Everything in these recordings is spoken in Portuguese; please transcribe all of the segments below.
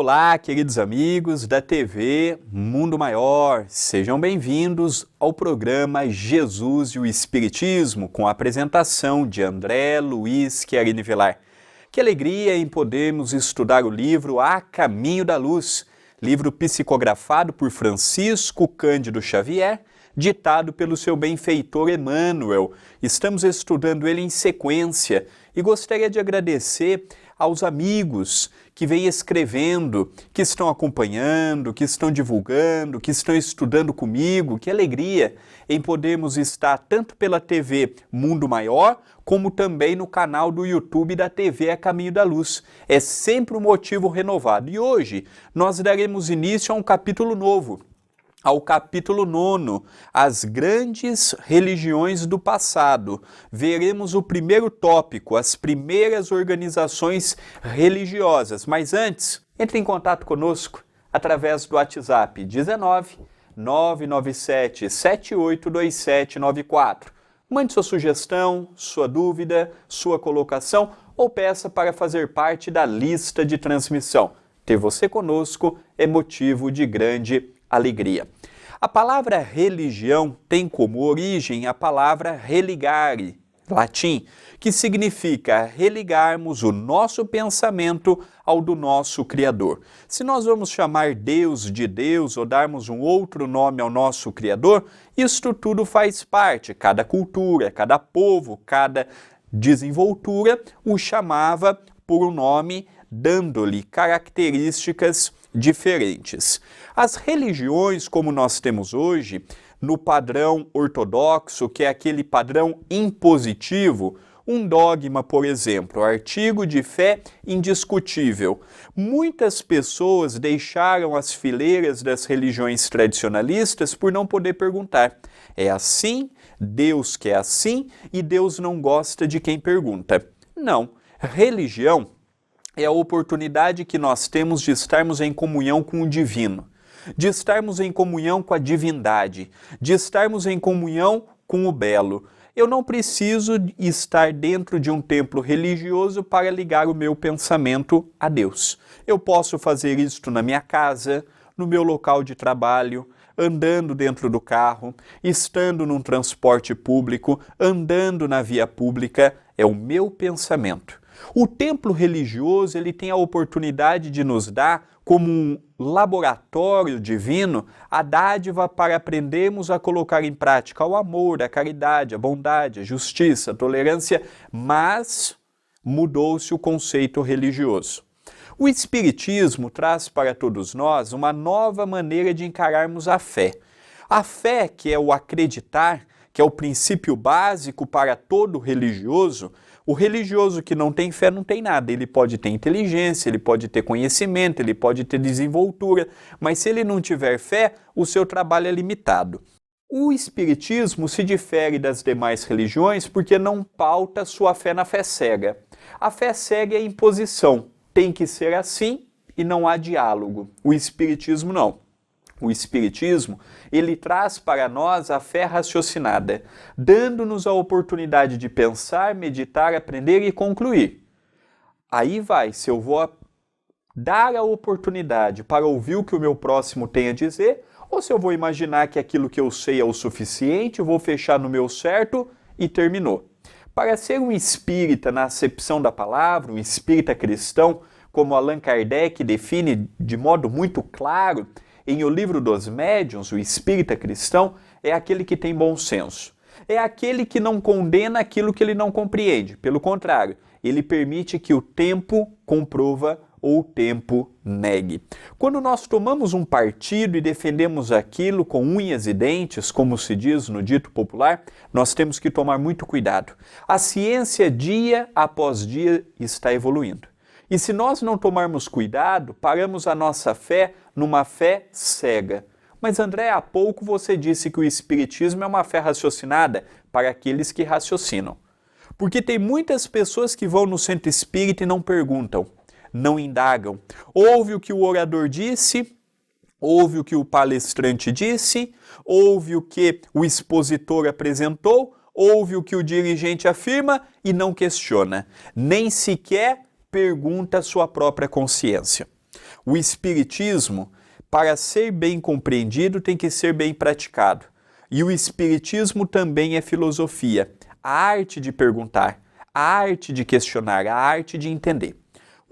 Olá, queridos amigos da TV Mundo Maior, sejam bem-vindos ao programa Jesus e o Espiritismo, com a apresentação de André Luiz Chiarini Velar. Que alegria em podermos estudar o livro A Caminho da Luz, livro psicografado por Francisco Cândido Xavier, ditado pelo seu benfeitor Emmanuel. Estamos estudando ele em sequência e gostaria de agradecer aos amigos que vêm escrevendo, que estão acompanhando, que estão divulgando, que estão estudando comigo. Que alegria em podermos estar tanto pela TV Mundo Maior, como também no canal do YouTube da TV A Caminho da Luz. É sempre um motivo renovado. E hoje nós daremos início a um capítulo novo, ao capítulo 9, as grandes religiões do passado. Veremos o primeiro tópico, as primeiras organizações religiosas. Mas antes, entre em contato conosco através do WhatsApp 19 997 782794. Mande sua sugestão, sua dúvida, sua colocação ou peça para fazer parte da lista de transmissão. Ter você conosco é motivo de grande alegria. A palavra religião tem como origem a palavra religare, latim, que significa religarmos o nosso pensamento ao do nosso Criador. Se nós vamos chamar Deus de Deus ou darmos um outro nome ao nosso Criador, isto tudo faz parte. Cada cultura, cada povo, cada desenvoltura o chamava por um nome, dando-lhe características diferentes. As religiões, como nós temos hoje, no padrão ortodoxo, que é aquele padrão impositivo, um dogma, por exemplo, artigo de fé indiscutível. Muitas pessoas deixaram as fileiras das religiões tradicionalistas por não poder perguntar. É assim? Deus quer assim? E Deus não gosta de quem pergunta. Não. Religião é a oportunidade que nós temos de estarmos em comunhão com o divino, de estarmos em comunhão com a divindade, de estarmos em comunhão com o belo. Eu não preciso estar dentro de um templo religioso para ligar o meu pensamento a Deus. Eu posso fazer isto na minha casa, no meu local de trabalho, andando dentro do carro, estando num transporte público, andando na via pública. É o meu pensamento. O templo religioso ele tem a oportunidade de nos dar, como um laboratório divino, a dádiva para aprendermos a colocar em prática o amor, a caridade, a bondade, a justiça, a tolerância, mas mudou-se o conceito religioso. O Espiritismo traz para todos nós uma nova maneira de encararmos a fé. A fé, que é o acreditar, que é o princípio básico para todo religioso. O religioso que não tem fé não tem nada. Ele pode ter inteligência, ele pode ter conhecimento, ele pode ter desenvoltura, mas se ele não tiver fé, o seu trabalho é limitado. O Espiritismo se difere das demais religiões porque não pauta sua fé na fé cega. A fé cega é a imposição. Tem que ser assim e não há diálogo. O Espiritismo não. O Espiritismo, ele traz para nós a fé raciocinada, dando-nos a oportunidade de pensar, meditar, aprender e concluir. Aí vai, se eu vou dar a oportunidade para ouvir o que o meu próximo tem a dizer, ou se eu vou imaginar que aquilo que eu sei é o suficiente, vou fechar no meu certo e terminou. Para ser um espírita na acepção da palavra, um espírita cristão, como Allan Kardec define de modo muito claro, em O Livro dos Médiuns, o espírita cristão é aquele que tem bom senso. É aquele que não condena aquilo que ele não compreende. Pelo contrário, ele permite que o tempo comprova ou o tempo negue. Quando nós tomamos um partido e defendemos aquilo com unhas e dentes, como se diz no dito popular, nós temos que tomar muito cuidado. A ciência, dia após dia, está evoluindo. E se nós não tomarmos cuidado, paramos a nossa fé numa fé cega. Mas André, há pouco você disse que o Espiritismo é uma fé raciocinada para aqueles que raciocinam. Porque tem muitas pessoas que vão no centro espírita e não perguntam, não indagam. Ouve o que o orador disse, ouve o que o palestrante disse, ouve o que o expositor apresentou, ouve o que o dirigente afirma e não questiona. Nem sequer pergunta a sua própria consciência. O Espiritismo, para ser bem compreendido, tem que ser bem praticado. E o Espiritismo também é filosofia, a arte de perguntar, a arte de questionar, a arte de entender.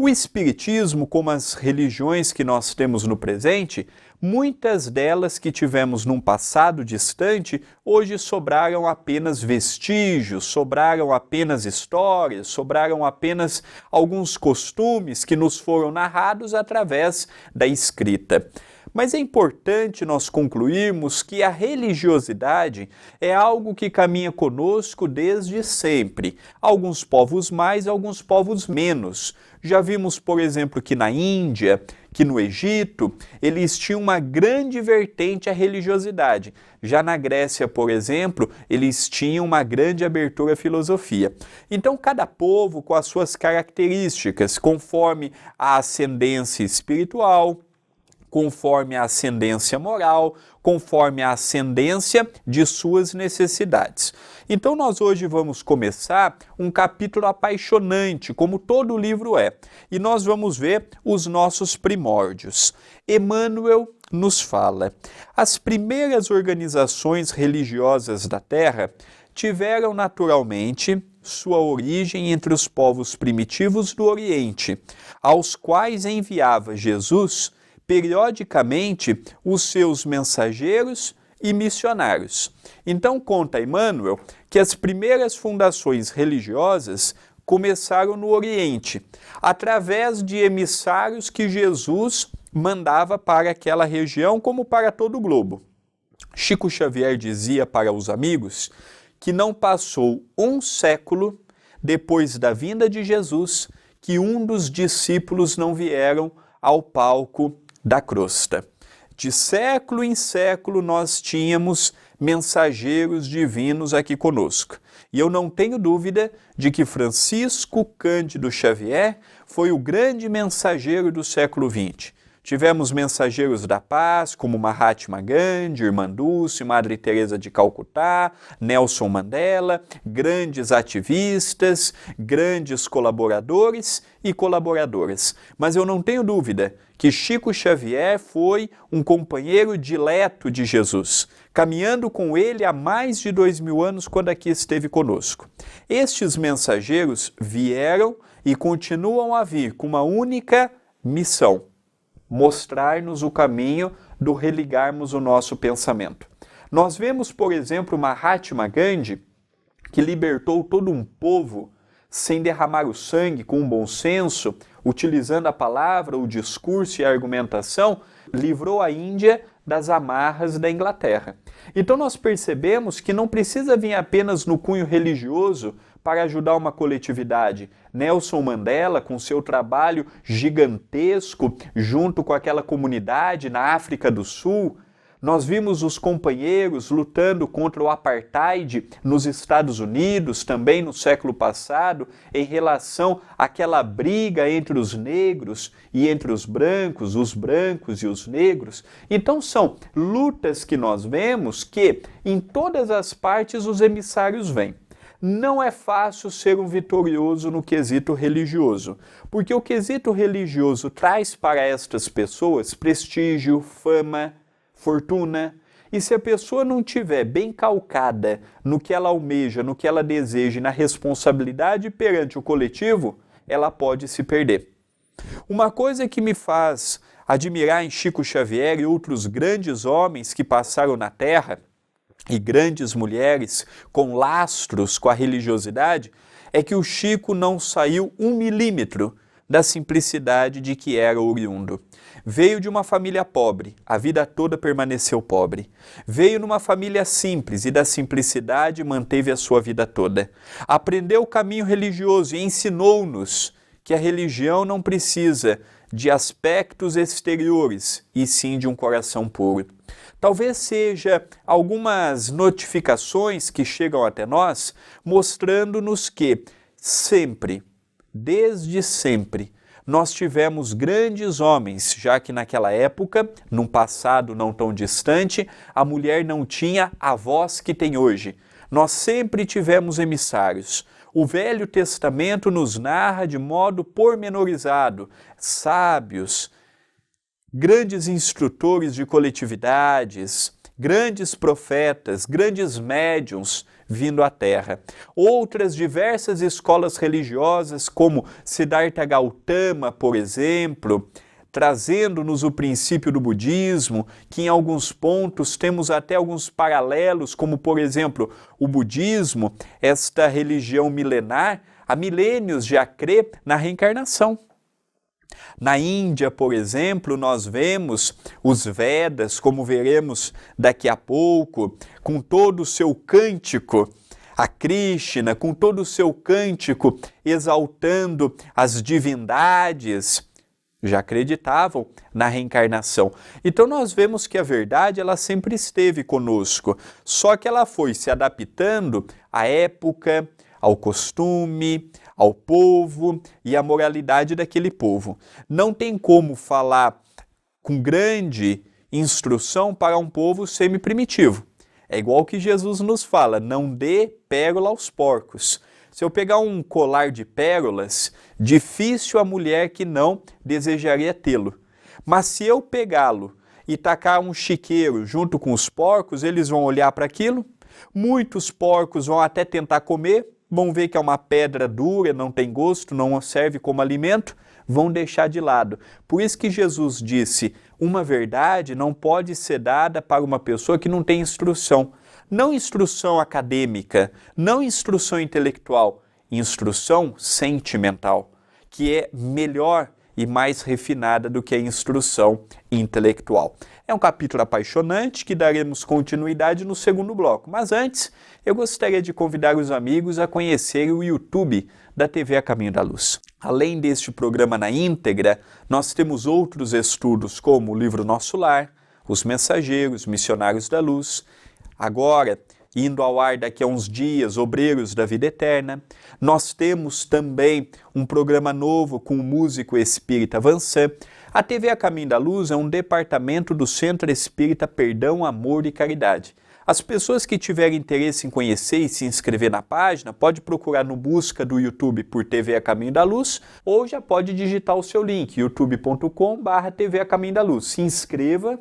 O Espiritismo, como as religiões que nós temos no presente, muitas delas que tivemos num passado distante, hoje sobraram apenas vestígios, sobraram apenas histórias, sobraram apenas alguns costumes que nos foram narrados através da escrita. Mas é importante nós concluirmos que a religiosidade é algo que caminha conosco desde sempre. Alguns povos mais, alguns povos menos. Já vimos, por exemplo, que na Índia, que no Egito, eles tinham uma grande vertente à religiosidade. Já na Grécia, por exemplo, eles tinham uma grande abertura à filosofia. Então, cada povo com as suas características, conforme a ascendência espiritual, conforme a ascendência moral, conforme a ascendência de suas necessidades. Então nós hoje vamos começar um capítulo apaixonante, como todo livro é, e nós vamos ver os nossos primórdios. Emmanuel nos fala: as primeiras organizações religiosas da Terra tiveram naturalmente sua origem entre os povos primitivos do Oriente, aos quais enviava Jesus periodicamente os seus mensageiros e missionários. Então conta Emmanuel que as primeiras fundações religiosas começaram no Oriente, através de emissários que Jesus mandava para aquela região como para todo o globo. Chico Xavier dizia para os amigos que não passou um século depois da vinda de Jesus que um dos discípulos não vieram ao palco da crosta. De século em século nós tínhamos mensageiros divinos aqui conosco. E eu não tenho dúvida de que Francisco Cândido Xavier foi o grande mensageiro do século XX. Tivemos mensageiros da paz, como Mahatma Gandhi, Irmã Dulce, Madre Teresa de Calcutá, Nelson Mandela, grandes ativistas, grandes colaboradores e colaboradoras. Mas eu não tenho dúvida que Chico Xavier foi um companheiro dileto de Jesus, caminhando com ele há mais de 2000 anos quando aqui esteve conosco. Estes mensageiros vieram e continuam a vir com uma única missão: mostrar-nos o caminho do religarmos o nosso pensamento. Nós vemos, por exemplo, Mahatma Gandhi, que libertou todo um povo sem derramar o sangue, com um bom senso, utilizando a palavra, o discurso e a argumentação, livrou a Índia das amarras da Inglaterra. Então nós percebemos que não precisa vir apenas no cunho religioso para ajudar uma coletividade. Nelson Mandela, com seu trabalho gigantesco junto com aquela comunidade na África do Sul, nós vimos os companheiros lutando contra o apartheid nos Estados Unidos, também no século passado, em relação àquela briga entre os negros e entre os brancos e os negros. Então são lutas que nós vemos que em todas as partes os emissários vêm. Não é fácil ser um vitorioso no quesito religioso, porque o quesito religioso traz para estas pessoas prestígio, fama, fortuna, e se a pessoa não tiver bem calcada no que ela almeja, no que ela deseja e na responsabilidade perante o coletivo, ela pode se perder. Uma coisa que me faz admirar em Chico Xavier e outros grandes homens que passaram na Terra, e grandes mulheres com lastros com a religiosidade, é que o Chico não saiu 1 milímetro da simplicidade de que era oriundo. Veio de uma família pobre, a vida toda permaneceu pobre. Veio numa família simples e da simplicidade manteve a sua vida toda. Aprendeu o caminho religioso e ensinou-nos que a religião não precisa de aspectos exteriores, e sim de um coração puro. Talvez seja algumas notificações que chegam até nós, mostrando-nos que sempre, desde sempre, nós tivemos grandes homens, já que naquela época, num passado não tão distante, a mulher não tinha a voz que tem hoje. Nós sempre tivemos emissários. O Velho Testamento nos narra de modo pormenorizado sábios, grandes instrutores de coletividades, grandes profetas, grandes médiuns vindo à Terra. Outras diversas escolas religiosas, como Siddhartha Gautama, por exemplo, trazendo-nos o princípio do budismo, que em alguns pontos temos até alguns paralelos, como por exemplo o budismo, esta religião milenar, há milênios já crê na reencarnação. Na Índia, por exemplo, nós vemos os Vedas, como veremos daqui a pouco, com todo o seu cântico, a Krishna, com todo o seu cântico exaltando as divindades, já acreditavam na reencarnação. Então nós vemos que a verdade ela sempre esteve conosco, só que ela foi se adaptando à época, ao costume, ao povo e à moralidade daquele povo. Não tem como falar com grande instrução para um povo semi-primitivo. É igual que Jesus nos fala, não dê pérola aos porcos. Se eu pegar um colar de pérolas, difícil a mulher que não desejaria tê-lo. Mas se eu pegá-lo e tacar um chiqueiro junto com os porcos, eles vão olhar para aquilo, muitos porcos vão até tentar comer, vão ver que é uma pedra dura, não tem gosto, não serve como alimento, vão deixar de lado. Por isso que Jesus disse, uma verdade não pode ser dada para uma pessoa que não tem instrução. Não instrução acadêmica, não instrução intelectual, instrução sentimental, que é melhor e mais refinada do que a instrução intelectual. É um capítulo apaixonante que daremos continuidade no segundo bloco, mas antes eu gostaria de convidar os amigos a conhecerem o YouTube da TV A Caminho da Luz. Além deste programa na íntegra, nós temos outros estudos como o livro Nosso Lar, Os Mensageiros, Missionários da Luz, agora, indo ao ar daqui a uns dias, Obreiros da Vida Eterna. Nós temos também um programa novo com o músico espírita Vansan. A TV A Caminho da Luz é um departamento do Centro Espírita Perdão, Amor e Caridade. As pessoas que tiverem interesse em conhecer e se inscrever na página, pode procurar no busca do YouTube por TV A Caminho da Luz ou já pode digitar o seu link, youtube.com/TV A Caminho da Luz. Se inscreva,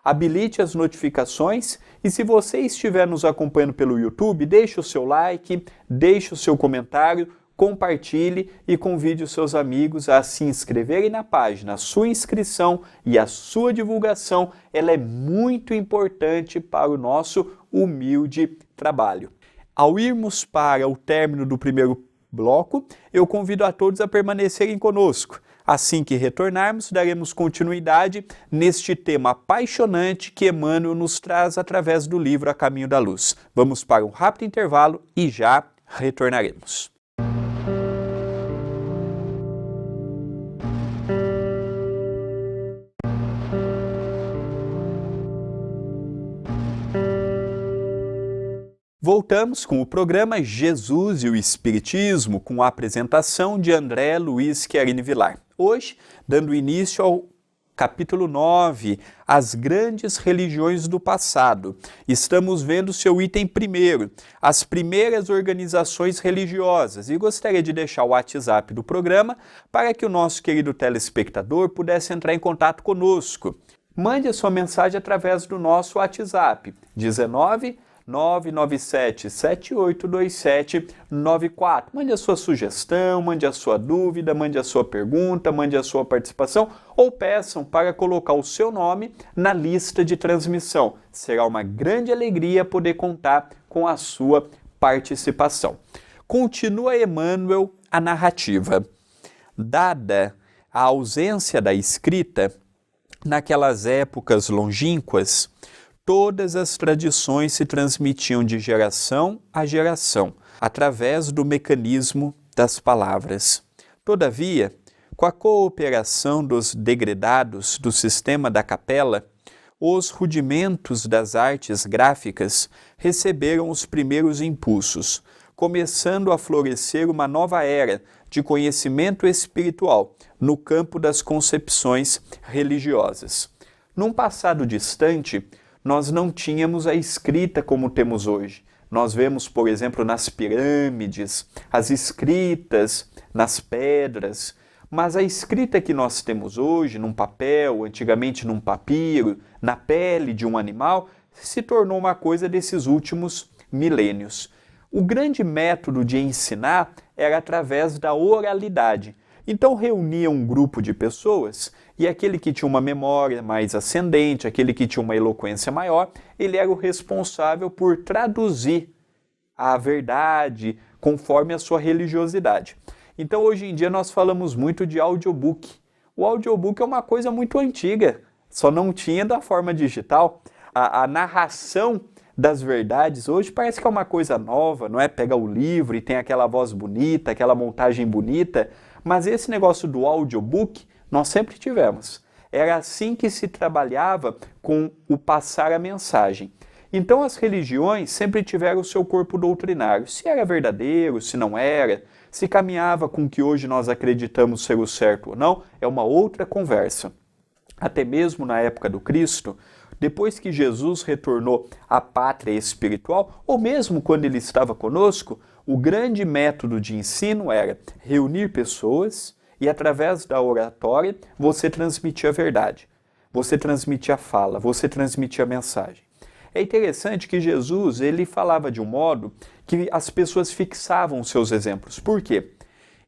habilite as notificações e se você estiver nos acompanhando pelo YouTube, deixe o seu like, deixe o seu comentário, compartilhe e convide os seus amigos a se inscreverem na página. A sua inscrição e a sua divulgação, ela é muito importante para o nosso humilde trabalho. Ao irmos para o término do primeiro bloco, eu convido a todos a permanecerem conosco. Assim que retornarmos, daremos continuidade neste tema apaixonante que Emmanuel nos traz através do livro A Caminho da Luz. Vamos para um rápido intervalo e já retornaremos. Voltamos com o programa Jesus e o Espiritismo, com a apresentação de André Luiz Chiarini Vilar. Hoje, dando início ao capítulo 9, As Grandes Religiões do Passado. Estamos vendo seu item primeiro, as primeiras organizações religiosas, e gostaria de deixar o WhatsApp do programa para que o nosso querido telespectador pudesse entrar em contato conosco. Mande a sua mensagem através do nosso WhatsApp, 19 997-782794. Mande a sua sugestão, mande a sua dúvida, mande a sua pergunta, mande a sua participação ou peçam para colocar o seu nome na lista de transmissão. Será uma grande alegria poder contar com a sua participação. Continua Emmanuel a narrativa. Dada a ausência da escrita, naquelas épocas longínquas, todas as tradições se transmitiam de geração a geração, através do mecanismo das palavras. Todavia, com a cooperação dos degredados do sistema da capela, os rudimentos das artes gráficas receberam os primeiros impulsos, começando a florescer uma nova era de conhecimento espiritual no campo das concepções religiosas. Num passado distante, nós não tínhamos a escrita como temos hoje. Nós vemos, por exemplo, nas pirâmides, as escritas nas pedras, Mas a escrita que nós temos hoje, num papel, antigamente num papiro, na pele de um animal, se tornou uma coisa desses últimos milênios. O grande método de ensinar era através da oralidade. Então reunia um grupo de pessoas e aquele que tinha uma memória mais ascendente, aquele que tinha uma eloquência maior, ele era o responsável por traduzir a verdade conforme a sua religiosidade. Então hoje em dia nós falamos muito de audiobook. O audiobook é uma coisa muito antiga, só não tinha da forma digital. A narração das verdades hoje parece que é uma coisa nova, não é? Pega o livro e tem aquela voz bonita, aquela montagem bonita, mas esse negócio do audiobook nós sempre tivemos. Era assim que se trabalhava com o passar a mensagem. Então as religiões sempre tiveram o seu corpo doutrinário, se era verdadeiro, se não era, se caminhava com o que hoje nós acreditamos ser o certo ou não, é uma outra conversa. Até mesmo na época do Cristo, depois que Jesus retornou à pátria espiritual, ou mesmo quando ele estava conosco, o grande método de ensino era reunir pessoas e, através da oratória, você transmitir a verdade, você transmitir a fala, você transmitir a mensagem. É interessante que Jesus ele falava de um modo que as pessoas fixavam seus exemplos. Por quê?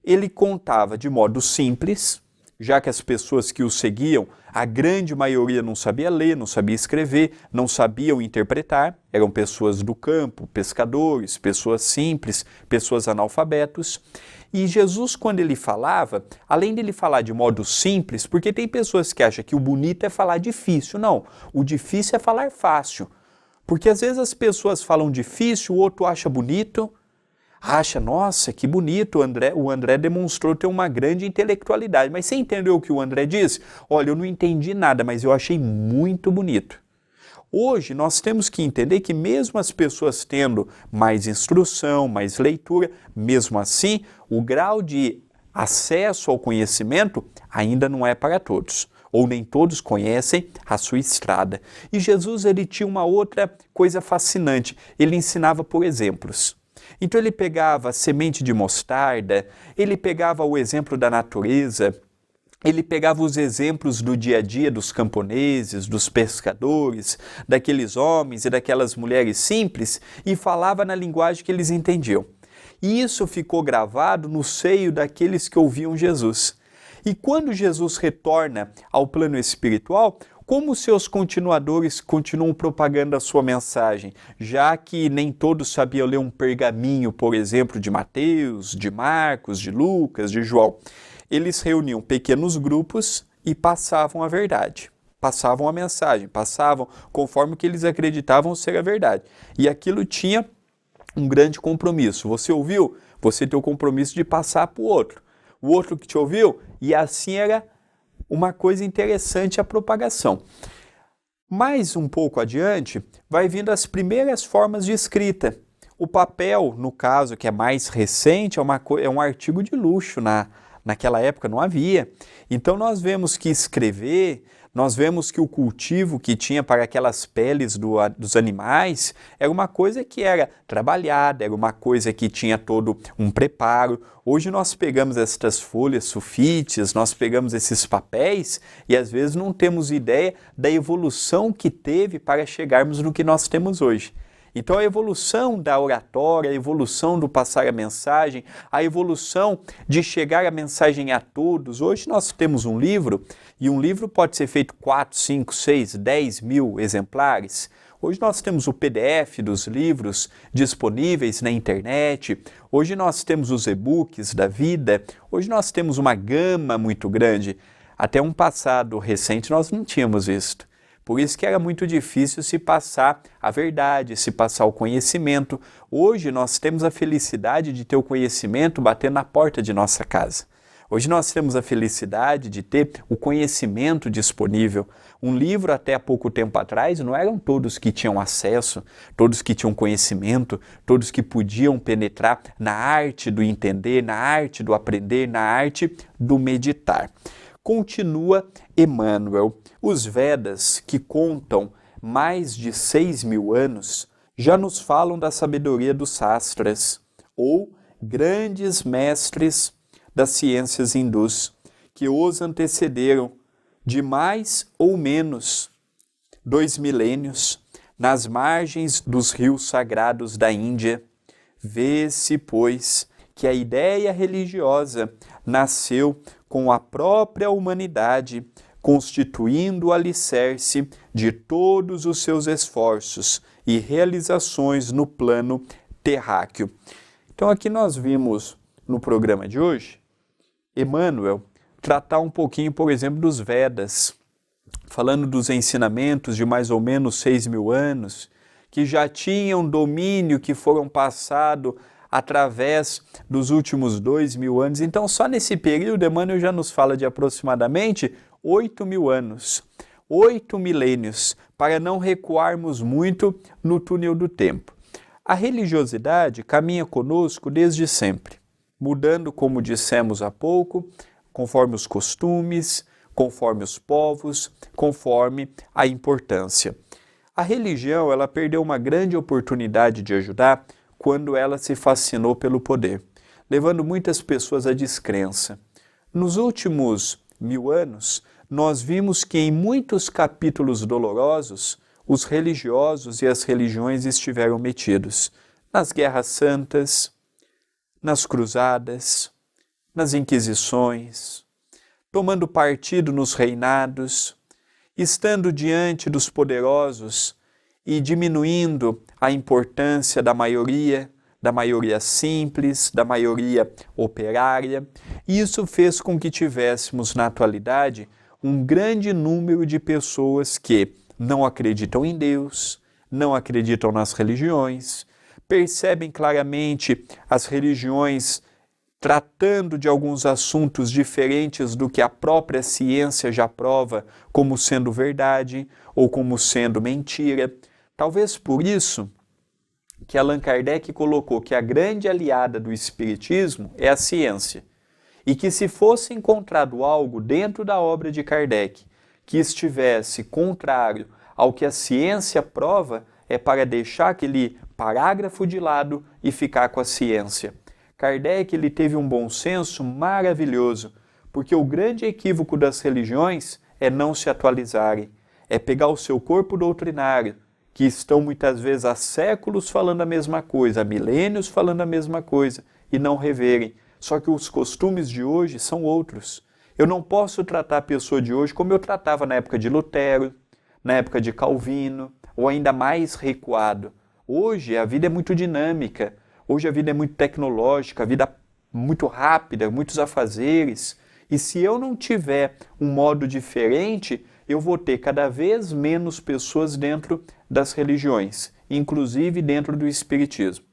Ele contava de modo simples, já que as pessoas que o seguiam, a grande maioria não sabia ler, não sabia escrever, não sabiam interpretar, eram pessoas do campo, pescadores, pessoas simples, pessoas analfabetos. E Jesus, quando ele falava, além dele falar de modo simples, porque tem pessoas que acham que o bonito é falar difícil, não, o difícil é falar fácil. Porque às vezes as pessoas falam difícil, o outro acha bonito, acha, nossa, que bonito, o André demonstrou ter uma grande intelectualidade. Mas você entendeu o que o André disse? Olha, eu não entendi nada, mas eu achei muito bonito. Hoje nós temos que entender que mesmo as pessoas tendo mais instrução, mais leitura, mesmo assim, o grau de acesso ao conhecimento ainda não é para todos. Ou nem todos conhecem a sua estrada. E Jesus ele tinha uma outra coisa fascinante, ele ensinava por exemplos. Então ele pegava a semente de mostarda, ele pegava o exemplo da natureza, ele pegava os exemplos do dia a dia dos camponeses, dos pescadores, daqueles homens e daquelas mulheres simples e falava na linguagem que eles entendiam. E isso ficou gravado no seio daqueles que ouviam Jesus. E quando Jesus retorna ao plano espiritual, como seus continuadores continuam propagando a sua mensagem, já que nem todos sabiam ler um pergaminho, por exemplo, de Mateus, de Marcos, de Lucas, de João? Eles reuniam pequenos grupos e passavam a verdade, passavam a mensagem, passavam conforme o que eles acreditavam ser a verdade. E aquilo tinha um grande compromisso. Você ouviu? Você tem o compromisso de passar para o outro. O outro que te ouviu, e assim era uma coisa interessante a propagação. Mais um pouco adiante, vai vindo as primeiras formas de escrita. O papel, no caso, que é mais recente, é um artigo de luxo. Naquela época não havia. Então nós vemos que escrever, nós vemos que o cultivo que tinha para aquelas peles dos animais era uma coisa que era trabalhada, era uma coisa que tinha todo um preparo. Hoje nós pegamos estas folhas sulfites, nós pegamos esses papéis e às vezes não temos ideia da evolução que teve para chegarmos no que nós temos hoje. Então a evolução da oratória, a evolução do passar a mensagem, a evolução de chegar a mensagem a todos. Hoje nós temos um livro, e um livro pode ser feito 4, 5, 6, 10 mil exemplares. Hoje nós temos o PDF dos livros disponíveis na internet. Hoje nós temos os e-books da vida. Hoje nós temos uma gama muito grande. Até um passado recente nós não tínhamos visto. Por isso que era muito difícil se passar a verdade, se passar o conhecimento. Hoje nós temos a felicidade de ter o conhecimento batendo na porta de nossa casa. Hoje nós temos a felicidade de ter o conhecimento disponível. Um livro até há pouco tempo atrás não eram todos que tinham acesso, todos que tinham conhecimento, todos que podiam penetrar na arte do entender, na arte do aprender, na arte do meditar. Continua Emmanuel. Os Vedas, que contam mais de 6.000 anos, já nos falam da sabedoria dos sastras, ou grandes mestres das ciências hindus, que os antecederam, de mais ou menos 2 milênios, nas margens dos rios sagrados da Índia. Vê-se, pois, que a ideia religiosa nasceu com a própria humanidade, constituindo o alicerce de todos os seus esforços e realizações no plano terráqueo. Então aqui nós vimos no programa de hoje, Emmanuel tratar um pouquinho, por exemplo, dos Vedas, falando dos ensinamentos de mais ou menos 6.000 anos, que já tinham domínio, que foram passados através dos últimos 2.000 anos. Então, só nesse período, Emmanuel já nos fala de aproximadamente 8.000 anos, 8 milênios, para não recuarmos muito no túnel do tempo. A religiosidade caminha conosco desde sempre, mudando, como dissemos há pouco, conforme os costumes, conforme os povos, conforme a importância. A religião, ela perdeu uma grande oportunidade de ajudar quando ela se fascinou pelo poder, levando muitas pessoas à descrença. Nos últimos 1000 anos, nós vimos que em muitos capítulos dolorosos, os religiosos e as religiões estiveram metidos nas guerras santas, nas cruzadas, nas inquisições, tomando partido nos reinados, estando diante dos poderosos e diminuindo a importância da maioria simples, da maioria operária. Isso fez com que tivéssemos na atualidade um grande número de pessoas que não acreditam em Deus, não acreditam nas religiões, percebem claramente as religiões tratando de alguns assuntos diferentes do que a própria ciência já prova como sendo verdade ou como sendo mentira. Talvez por isso que Allan Kardec colocou que a grande aliada do Espiritismo é a ciência, e que se fosse encontrado algo dentro da obra de Kardec que estivesse contrário ao que a ciência prova, é para deixar aquele parágrafo de lado e ficar com a ciência. Kardec ele teve um bom senso maravilhoso, porque o grande equívoco das religiões é não se atualizarem, é pegar o seu corpo doutrinário, que estão muitas vezes há séculos falando a mesma coisa, há milênios falando a mesma coisa, e não reverem. Só que os costumes de hoje são outros. Eu não posso tratar a pessoa de hoje como eu tratava na época de Lutero, na época de Calvino, ou ainda mais recuado. Hoje a vida é muito dinâmica, hoje a vida é muito tecnológica, a vida é muito rápida, muitos afazeres. E se eu não tiver um modo diferente, eu vou ter cada vez menos pessoas dentro das religiões, inclusive dentro do Espiritismo.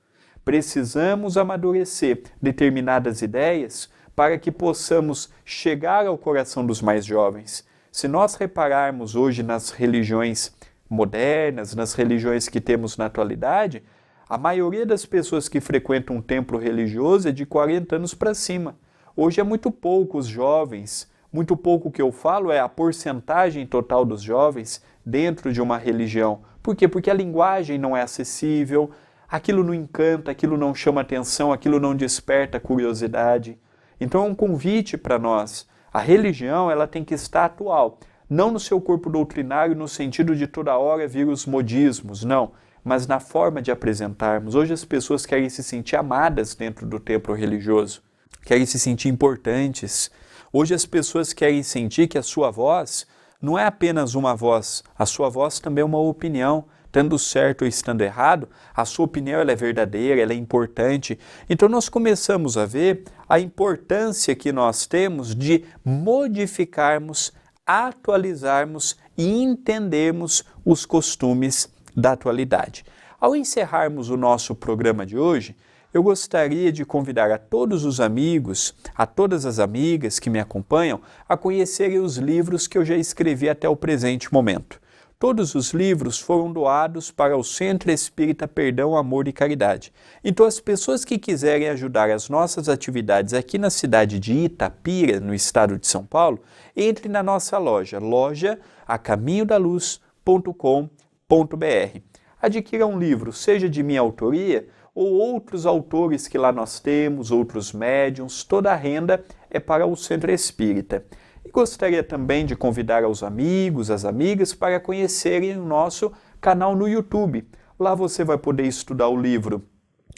Precisamos amadurecer determinadas ideias para que possamos chegar ao coração dos mais jovens. Se nós repararmos hoje nas religiões modernas, nas religiões que temos na atualidade, a maioria das pessoas que frequentam um templo religioso é de 40 anos para cima. Hoje é muito pouco os jovens, muito pouco o que eu falo é a porcentagem total dos jovens dentro de uma religião. Por quê? Porque a linguagem não é acessível, aquilo não encanta, aquilo não chama atenção, aquilo não desperta curiosidade. Então é um convite para nós. A religião ela tem que estar atual, não no seu corpo doutrinário no sentido de toda hora vir os modismos, não, mas na forma de apresentarmos. Hoje as pessoas querem se sentir amadas dentro do templo religioso, querem se sentir importantes. Hoje as pessoas querem sentir que a sua voz não é apenas uma voz, a sua voz também é uma opinião. Estando certo ou estando errado, a sua opinião ela é verdadeira, ela é importante. Então nós começamos a ver a importância que nós temos de modificarmos, atualizarmos e entendermos os costumes da atualidade. Ao encerrarmos o nosso programa de hoje, eu gostaria de convidar a todos os amigos, a todas as amigas que me acompanham, a conhecerem os livros que eu já escrevi até o presente momento. Todos os livros foram doados para o Centro Espírita Perdão, Amor e Caridade. Então as pessoas que quiserem ajudar as nossas atividades aqui na cidade de Itapira, no estado de São Paulo, entre na nossa loja, loja acaminhodaluz.com.br. Adquira um livro, seja de minha autoria, ou outros autores que lá nós temos, outros médiuns, toda a renda é para o Centro Espírita. E gostaria também de convidar os amigos, as amigas, para conhecerem o nosso canal no YouTube. Lá você vai poder estudar o livro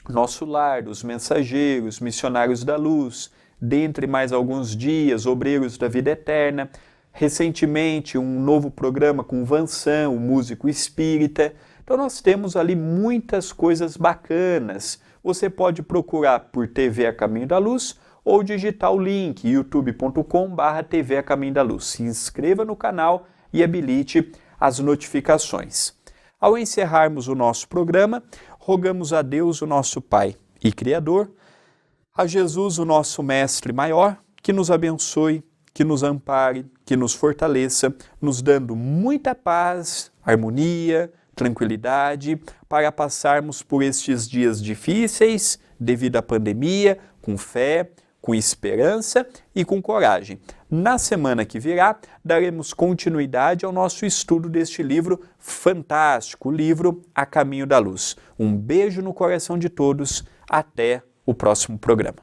Nosso Lar, Os Mensageiros, Missionários da Luz, dentre mais alguns dias, Obreiros da Vida Eterna. Recentemente, um novo programa com Vansan, o músico espírita. Então nós temos ali muitas coisas bacanas. Você pode procurar por TV A Caminho da Luz ou digitar o link youtube.com/TV A Caminho da Luz. Se inscreva no canal e habilite as notificações. Ao encerrarmos o nosso programa, rogamos a Deus, o nosso Pai e Criador, a Jesus, o nosso Mestre maior, que nos abençoe, que nos ampare, que nos fortaleça, nos dando muita paz, harmonia, tranquilidade, para passarmos por estes dias difíceis, devido à pandemia, com fé, com esperança e com coragem. Na semana que virá, daremos continuidade ao nosso estudo deste livro fantástico, o livro A Caminho da Luz. Um beijo no coração de todos, até o próximo programa.